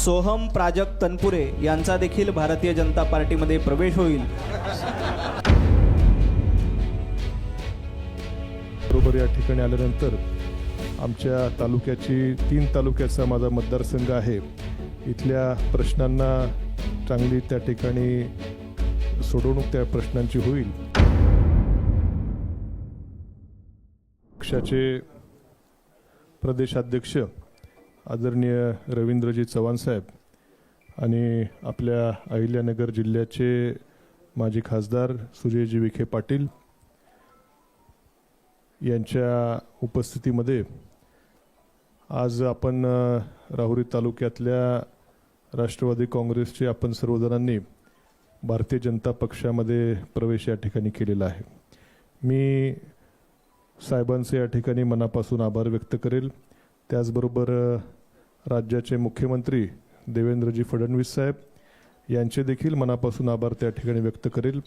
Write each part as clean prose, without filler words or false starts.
सोहम प्राजक्त तनपुरे यांचा देखील भारतीय जनता पार्टीमध्ये प्रवेश होईल। बरोबर या ठिकाणी आल्यानंतर आमच्या तालुक्याची 3 तालुक्याचा माझा मतदारसंघ आहे, इथल्या प्रश्नांना चांगली त्या ठिकाणी सोडवणूक त्या प्रश्नांची होईल। पक्षाचे प्रदेशाध्यक्ष आदरणीय रवींद्रजी चव्हाण साहेब आणि आपल्या अहिल्यानगर जिल्ह्याचे माजी खासदार सुजयजी विखे पाटील यांच्या उपस्थितीमध्ये आज आपण राहुरी तालुक्यातल्या राष्ट्रवादी काँग्रेसचे आपण सर्वजणांनी भारतीय जनता पक्षामध्ये प्रवेश या ठिकाणी केलेला आहे। मी साहेबांचे या ठिकाणी मनापासून आभार व्यक्त करेल। त्याचबरोबर राज्याचे मुख्यमंत्री देवेंद्रजी फडणवीस साहेब यांचे देखील मनापासून आभार त्या ठिकाणी व्यक्त करेल।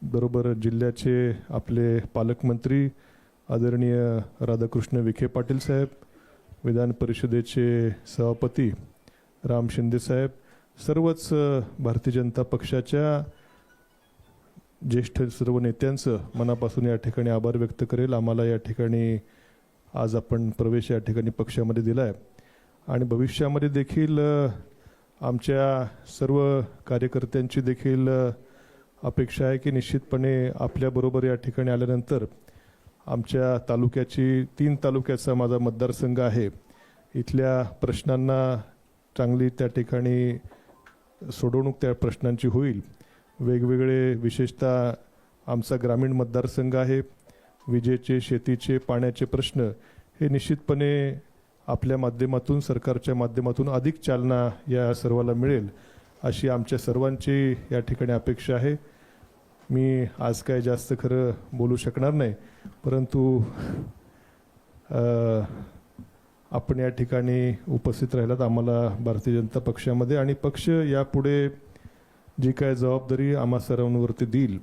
बरोबर जिल्ह्याचे आपले पालकमंत्री आदरणीय राधाकृष्ण विखे पाटील साहेब, विधान परिषदेचे सभापती राम शिंदे साहेब, सर्वच भारतीय जनता पक्षाच्या ज्येष्ठ सर्व नेत्यांचं मनापासून या ठिकाणी आभार व्यक्त करेल। आम्हाला या ठिकाणी आज आपण प्रवेश या ठिकाणी पक्षामध्ये दिला आहे आणि भविष्यामध्ये देखील आमच्या सर्व कार्यकर्त्यांची देखील अपेक्षा आहे की निश्चितपणे आपल्याबरोबर या ठिकाणी आल्यानंतर आमच्या तालुक्याची 3 तालुक्याचा माझा मतदारसंघ आहे, इथल्या प्रश्नांना चांगली त्या ठिकाणी सोडवणूक त्या प्रश्नांची होईल। वेगवेगळे विशेषतः आमचा ग्रामीण मतदारसंघ आहे, विजेचे, शेतीचे, पाण्याचे प्रश्न हे निश्चितपणे आपल्या माध्यमातून, सरकारच्या माध्यमातून अधिक चालना या सर्वाला मिळेल अशी आमच्या सर्वांची या ठिकाणी अपेक्षा आहे। मी आज काय जास्त खरं बोलू शकणार नाही, परंतु आपण या ठिकाणी उपस्थित राहिलात आम्हाला भारतीय जनता पक्षामध्ये आणि पक्ष यापुढे जी काय जबाबदारी आम्हा सर्वांवरती देईल,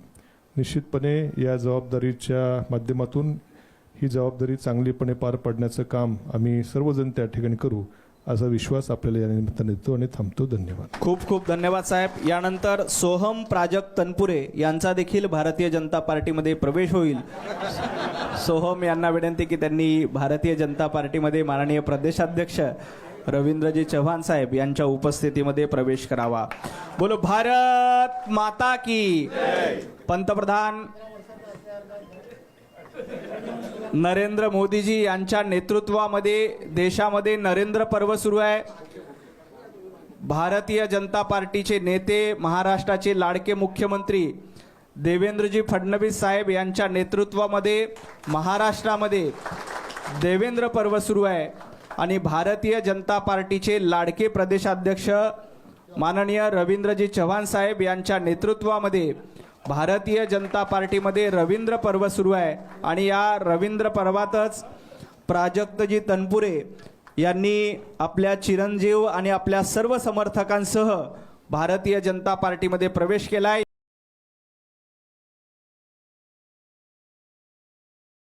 निश्चितपणे या जबाबदारीच्या माध्यमातून ही जबाबदारी चांगलीपणे पार पाडण्याचं काम आम्ही सर्वजण त्या ठिकाणी करू असा विश्वास आपल्याला या निमित्ताने देतो आणि थांबतो। धन्यवाद। खूप खूप धन्यवाद साहेब। यानंतर सोहम प्राजक्त तनपुरे यांचा देखील भारतीय जनता पार्टीमध्ये प्रवेश होईल। सोहम यांना विनंती की त्यांनी भारतीय जनता पार्टीमध्ये माननीय प्रदेशाध्यक्ष रवींद्रजी चव्हाण साहेब यांच्या उपस्थितीमध्ये प्रवेश करावा। बोलो भारत माता की। पंतप्रधान नरेंद्र मोदीजी यांच्या नेतृत्वामध्ये देशामध्ये नरेंद्र पर्व सुरू आहे। भारतीय जनता पार्टीचे नेते, महाराष्ट्राचे लाडके मुख्यमंत्री देवेंद्रजी फडणवीस साहेब यांच्या नेतृत्वामध्ये महाराष्ट्रामध्ये देवेंद्र पर्व सुरू आहे आणि भारतीय जनता पार्टीचे लाडके प्रदेशाध्यक्ष माननीय रवींद्रजी चव्हाण साहेब यांच्या नेतृत्वामध्ये भारतीय जनता पार्टीमध्ये रवींद्र पर्व सुरू आहे आणि या रवींद्र पर्वातच प्राजक्तजी तनपुरे यांनी आपल्या चिरंजीव आणि आपल्या सर्व समर्थकांसह भारतीय जनता पार्टीमध्ये प्रवेश केलाय।